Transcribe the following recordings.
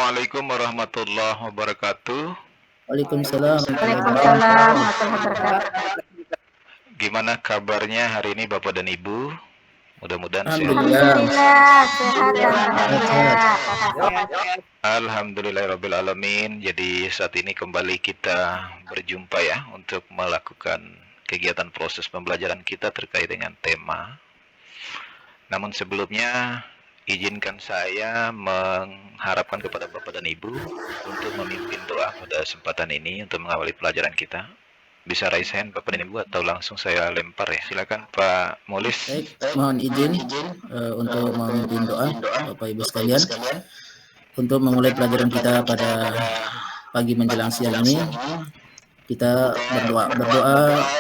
Assalamualaikum warahmatullahi wabarakatuh. Waalaikumsalam Waalaikumsalam warahmatullahi wabarakatuh. Gimana kabarnya hari ini Bapak dan Ibu? Mudah-mudahan sehat. Alhamdulillah sehat alhamdulillah. Alhamdulillahirrabbilalamin. Jadi saat ini kembali kita berjumpa ya untuk melakukan kegiatan proses pembelajaran kita terkait dengan tema. Namun sebelumnya izinkan saya mengharapkan kepada Bapak dan Ibu untuk memimpin doa pada kesempatan ini untuk mengawali pelajaran kita. Bisa raise hand Bapak dan Ibu atau langsung saya lempar ya. Silakan Pak Mulis. Baik, mohon izin untuk memimpin doa Bapak Ibu sekalian untuk memulai pelajaran kita pada pagi menjelang siang ini. Kita berdoa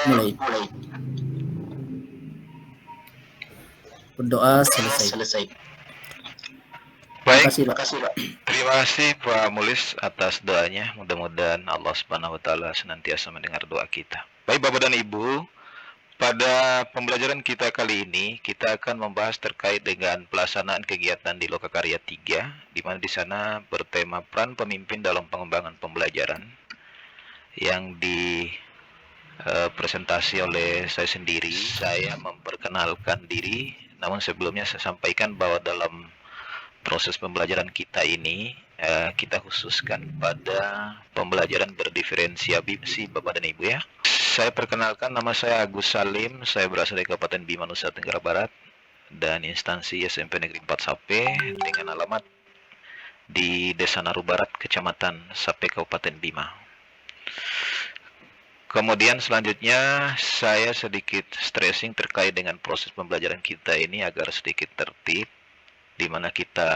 mulai. Berdoa selesai. Baik, Terima kasih Pak. terima kasih Pak Mulis atas doanya. Mudah-mudahan Allah Subhanahu wa taala senantiasa mendengar doa kita. Baik Bapak dan Ibu, pada pembelajaran kita kali ini kita akan membahas terkait dengan pelaksanaan kegiatan di Lokakarya 3, di mana di sana bertema peran pemimpin dalam pengembangan pembelajaran yang presentasi oleh saya sendiri. Saya memperkenalkan diri, namun sebelumnya saya sampaikan bahwa dalam proses pembelajaran kita ini kita khususkan pada pembelajaran berdiferensiasi Bapak dan Ibu ya. Saya perkenalkan, nama saya Agus Salim, saya berasal dari Kabupaten Bima, Nusa Tenggara Barat, dan instansi SMP Negeri 4 Sape dengan alamat di Desa Naru Barat, Kecamatan Sape, Kabupaten Bima. Kemudian selanjutnya saya sedikit stressing terkait dengan proses pembelajaran kita ini agar sedikit tertib, di mana kita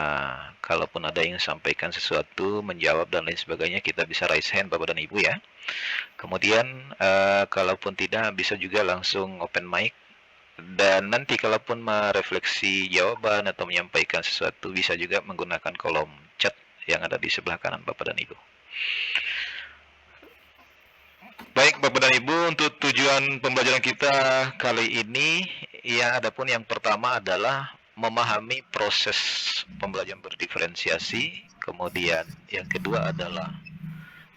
kalaupun ada yang sampaikan sesuatu, menjawab dan lain sebagainya, kita bisa raise hand Bapak dan Ibu ya. Kemudian kalaupun tidak, bisa juga langsung open mic, dan nanti kalaupun merefleksi jawaban atau menyampaikan sesuatu, bisa juga menggunakan kolom chat yang ada di sebelah kanan Bapak dan Ibu. Baik Bapak dan Ibu, untuk tujuan pembelajaran kita kali ini ya, adapun yang pertama adalah memahami proses pembelajaran berdiferensiasi, kemudian yang kedua adalah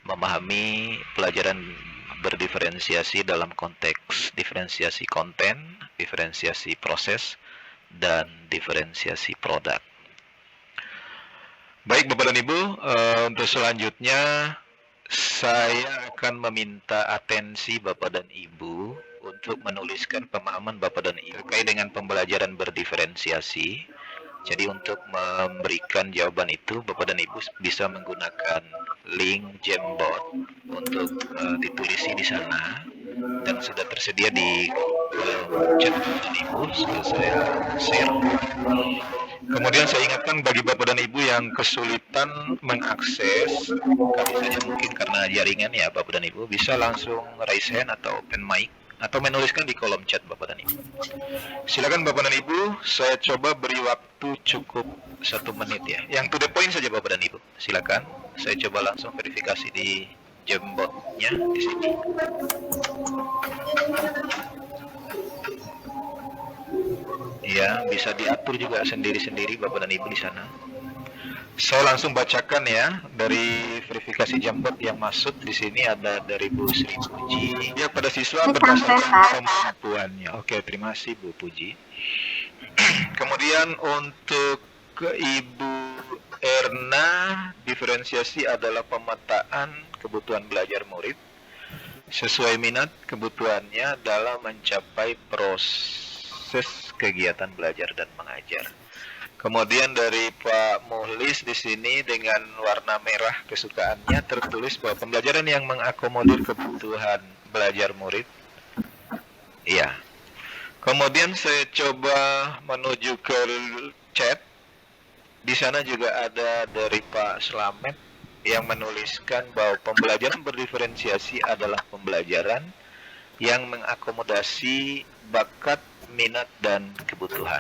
memahami pelajaran berdiferensiasi dalam konteks diferensiasi konten, diferensiasi proses, dan diferensiasi produk. Baik Bapak dan Ibu, untuk selanjutnya saya akan meminta atensi Bapak dan Ibu untuk menuliskan pemahaman Bapak dan Ibu terkait dengan pembelajaran berdiferensiasi. Jadi untuk memberikan jawaban itu, Bapak dan Ibu bisa menggunakan link Jamboard untuk ditulisi di sana, dan sudah tersedia di chat Bapak dan Ibu. Sudah saya share. Kemudian saya ingatkan bagi Bapak dan Ibu yang kesulitan mengakses, misalnya mungkin karena jaringan ya Bapak dan Ibu, bisa langsung raise hand atau open mic atau menuliskan di kolom chat Bapak dan Ibu. Silakan Bapak dan Ibu, saya coba beri waktu cukup 1 menit ya. Yang to the point saja Bapak dan Ibu. Silakan, saya coba langsung verifikasi di Jamboard-nya di sini. Ya, bisa diatur juga sendiri-sendiri Bapak dan Ibu di sana. Saya langsung bacakan ya dari verifikasi Jamboard yang masuk di sini. Ada dari Bu Sri Puji. Ya, pada siswa berdasarkan kemampuannya. Oke, terima kasih Bu Puji. Kemudian untuk ke Ibu Erna, diferensiasi adalah pemetaan kebutuhan belajar murid sesuai minat kebutuhannya dalam mencapai proses kegiatan belajar dan mengajar. Kemudian dari Pak Muhlis di sini dengan warna merah kesukaannya tertulis bahwa pembelajaran yang mengakomodir kebutuhan belajar murid. Iya. Kemudian saya coba menuju ke chat. Di sana juga ada dari Pak Slamet yang menuliskan bahwa pembelajaran berdiferensiasi adalah pembelajaran yang mengakomodasi bakat, minat, dan kebutuhan.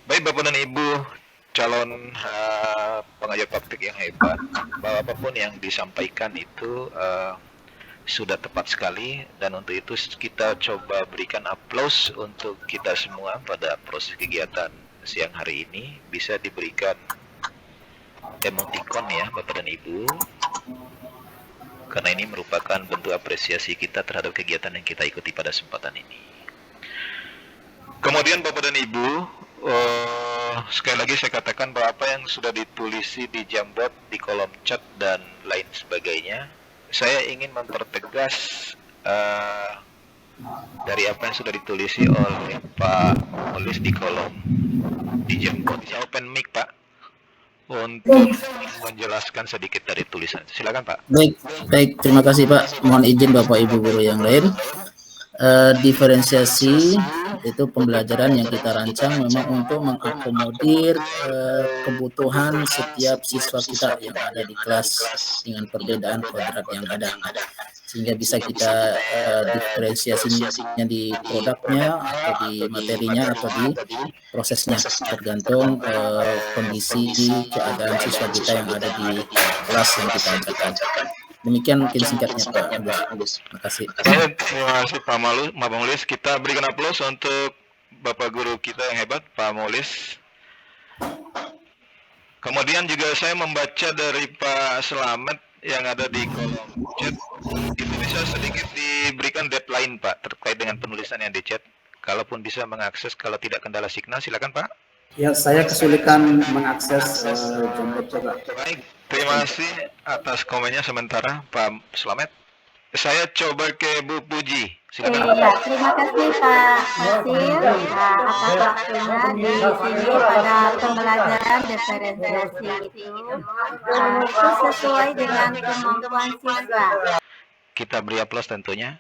Baik Bapak dan Ibu calon pengajar praktik yang hebat, bahwa apapun yang disampaikan itu sudah tepat sekali, dan untuk itu kita coba berikan aplaus untuk kita semua pada proses kegiatan siang hari ini. Bisa diberikan emoticon ya Bapak dan Ibu, karena ini merupakan bentuk apresiasi kita terhadap kegiatan yang kita ikuti pada kesempatan ini. Kemudian Bapak dan Ibu, sekali lagi saya katakan bahwa apa yang sudah ditulisi di Jamboard, di kolom chat dan lain sebagainya, saya ingin mempertegas dari apa yang sudah ditulisi oleh Pak Mulis di kolom di Jamboard. Bisa open mic Pak untuk menjelaskan sedikit dari tulisan. Silakan Pak. Baik, terima kasih Pak. Mohon izin Bapak Ibu guru yang lain. Diferensiasi itu pembelajaran yang kita rancang memang untuk mengakomodir kebutuhan setiap siswa kita yang ada di kelas dengan perbedaan kodrat yang ada, sehingga bisa kita diferensiasinya di produknya atau di materinya atau di prosesnya, tergantung kondisi keadaan siswa kita yang ada di kelas yang kita ajarkan. Demikian mungkin singkatnya Pak Agus. Terima kasih. Terima kasih Pak Mulis. Kita berikan aplaus untuk Bapak Guru kita yang hebat, Pak Mulis. Kemudian juga saya membaca dari Pak Slamet yang ada di kolom chat. Itu bisa sedikit diberikan deadline Pak terkait dengan penulisan yang di chat. Kalaupun bisa mengakses, kalau tidak kendala signal, silakan Pak. Ya, saya kesulitan mengakses Jamboard coba. Baik, terima kasih atas komennya sementara Pak Slamet. Saya coba ke Bu Puji. Silakan. Iya, terima kasih Pak Nasir atas waktunya di sini pada pembelajaran diferensiasi itu sesuai dengan kemampuan siswa. Kita beri aplaus tentunya.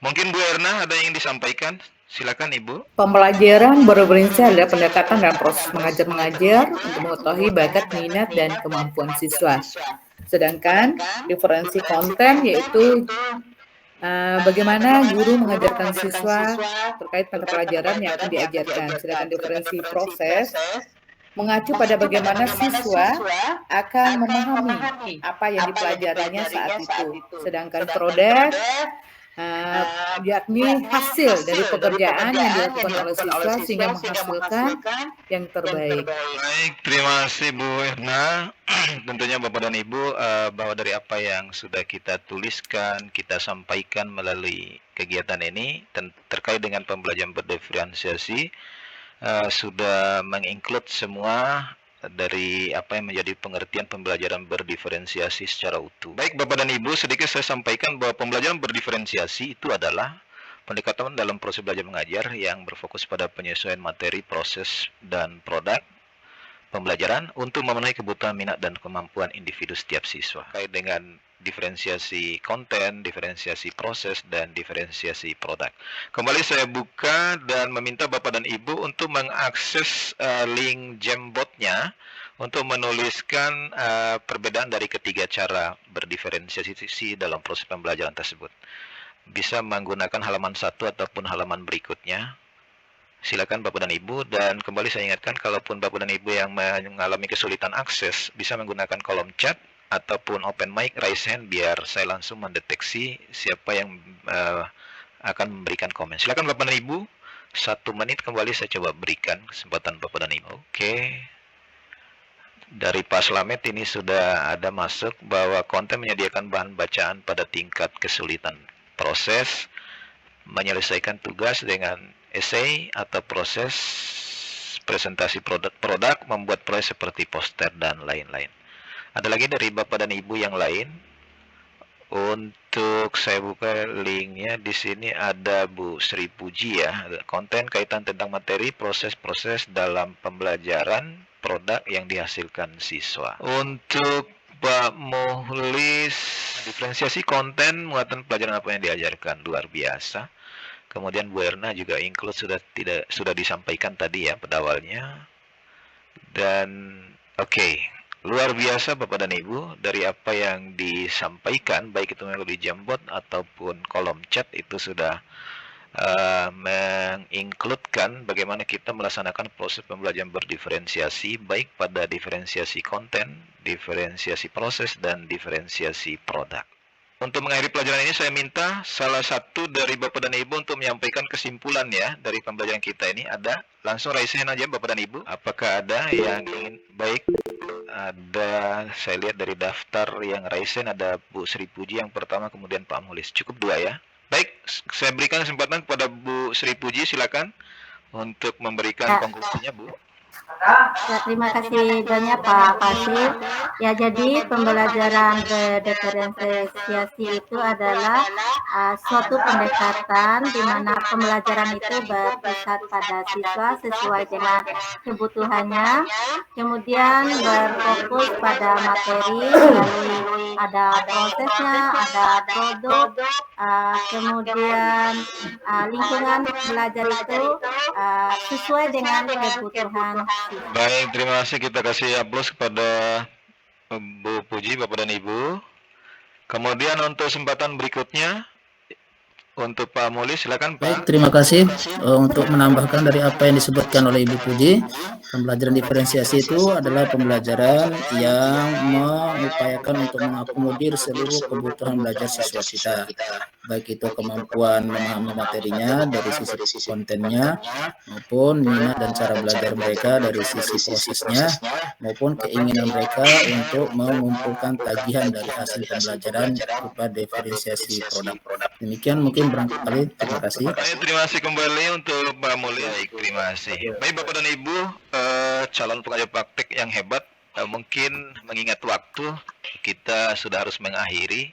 Mungkin Bu Erna ada yang ingin disampaikan? Silakan Ibu. Pembelajaran berprinsip adalah pendekatan dan proses mengajar-mengajar untuk mengetahui bakat, minat, dan kemampuan siswa. Sedangkan diferensi konten yaitu bagaimana guru mengajarkan siswa terkait pada pelajaran yang akan diajarkan. Sedangkan diferensi proses mengacu pada bagaimana siswa akan memahami apa yang dipelajarinya saat itu. Sedangkan produk yakni hasil dari pekerjaan yang dilakukan oleh siswa sehingga menghasilkan yang terbaik. Baik, terima kasih Bu Erna. Tentunya Bapak dan Ibu, bahwa dari apa yang sudah kita tuliskan, kita sampaikan melalui kegiatan ini terkait dengan pembelajaran berdiferensiasi, sudah menginclude semua dari apa yang menjadi pengertian pembelajaran berdiferensiasi secara utuh. Baik Bapak dan Ibu, sedikit saya sampaikan bahwa pembelajaran berdiferensiasi itu adalah pendekatan dalam proses belajar mengajar yang berfokus pada penyesuaian materi, proses, dan produk pembelajaran untuk memenuhi kebutuhan minat dan kemampuan individu setiap siswa. Terkait dengan diferensiasi konten, diferensiasi proses, dan diferensiasi produk. Kembali saya buka dan meminta Bapak dan Ibu untuk mengakses link Jamboard-nya untuk menuliskan perbedaan dari ketiga cara berdiferensiasi dalam proses pembelajaran tersebut. Bisa menggunakan halaman 1 ataupun halaman berikutnya. Silakan Bapak dan Ibu, dan kembali saya ingatkan kalaupun Bapak dan Ibu yang mengalami kesulitan akses bisa menggunakan kolom chat ataupun open mic, raise hand biar saya langsung mendeteksi siapa yang akan memberikan komen. Silakan Bapak dan Ibu, 1 menit kembali saya coba berikan kesempatan Bapak dan Ibu. Oke. Dari Pak Slamet ini sudah ada masuk bahwa konten menyediakan bahan bacaan pada tingkat kesulitan proses, menyelesaikan tugas dengan esai atau proses presentasi produk, membuat proyek seperti poster dan lain-lain. Ada lagi dari Bapak dan Ibu yang lain. Untuk saya buka linknya di sini ada Bu Sri Puji ya, konten kaitan tentang materi proses-proses dalam pembelajaran produk yang dihasilkan siswa. Untuk Pak Muhlis, diferensiasi konten muatan pelajaran apa yang diajarkan luar biasa. Kemudian Bu Erna juga include sudah disampaikan tadi ya pada awalnya. Dan oke. Luar biasa Bapak dan Ibu, dari apa yang disampaikan, baik itu melalui Jamboard ataupun kolom chat, itu sudah mengincludekan bagaimana kita melaksanakan proses pembelajaran berdiferensiasi, baik pada diferensiasi konten, diferensiasi proses, dan diferensiasi produk. Untuk mengakhiri pelajaran ini saya minta salah satu dari Bapak dan Ibu untuk menyampaikan kesimpulan ya dari pembelajaran kita ini. Ada? Langsung raise hand aja Bapak dan Ibu. Apakah ada yang ingin? Baik. ada, saya lihat dari daftar yang raisen ada Bu Sri Puji yang pertama, kemudian Pak Mulis. Cukup 2 ya. Baik, saya berikan kesempatan kepada Bu Sri Puji, silakan untuk memberikan konklusinya, Bu. Ya, terima kasih banyak Pak Pasir. Ya, jadi pembelajaran berdiferensiasi itu adalah suatu pendekatan di mana pembelajaran itu berpusat pada siswa sesuai dengan kebutuhannya, kemudian berfokus pada materi, lalu ada prosesnya, ada produk, kemudian lingkungan belajar itu sesuai dengan kebutuhan. Baik, terima kasih. Kita kasih aplaus kepada Bu Puji, Bapak dan Ibu. Kemudian untuk kesempatan berikutnya, untuk Pak Mulis, silakan Pak. Baik, terima kasih. Untuk menambahkan dari apa yang disebutkan oleh Ibu Puji, pembelajaran diferensiasi itu adalah pembelajaran yang mengupayakan untuk mengakomodir seluruh kebutuhan belajar siswa kita, baik itu kemampuan memahami materinya dari sisi kontennya, maupun minat dan cara belajar mereka dari sisi prosesnya, maupun keinginan mereka untuk mengumpulkan tagihan dari hasil pembelajaran berupa diferensiasi produk. Demikian mungkin barangkali. Terima kasih. Baik, terima kasih kembali untuk Pak Mulis. Baik, terima kasih. Baik, Bapak dan Ibu, calon pengajar praktek yang hebat, mungkin mengingat waktu, kita sudah harus mengakhiri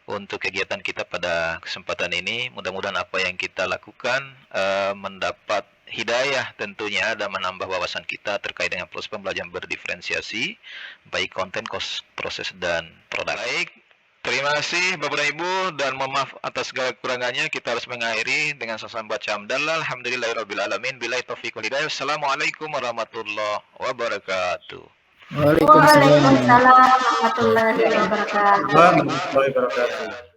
untuk kegiatan kita pada kesempatan ini. Mudah-mudahan apa yang kita lakukan mendapat hidayah tentunya dan menambah wawasan kita terkait dengan proses pembelajaran berdiferensiasi, baik konten, proses, dan produk. Baik, terima kasih Bapak dan Ibu, dan mohon maaf atas segala kekurangannya. Kita harus mengakhiri dengan salam baca hamdalah. Alhamdulillahirrabbilalamin. Billahi taufiq wal hidayah. Assalamualaikum warahmatullahi wabarakatuh. Waalaikumsalam warahmatullahi wabarakatuh. Warahmatullahi wabarakatuh.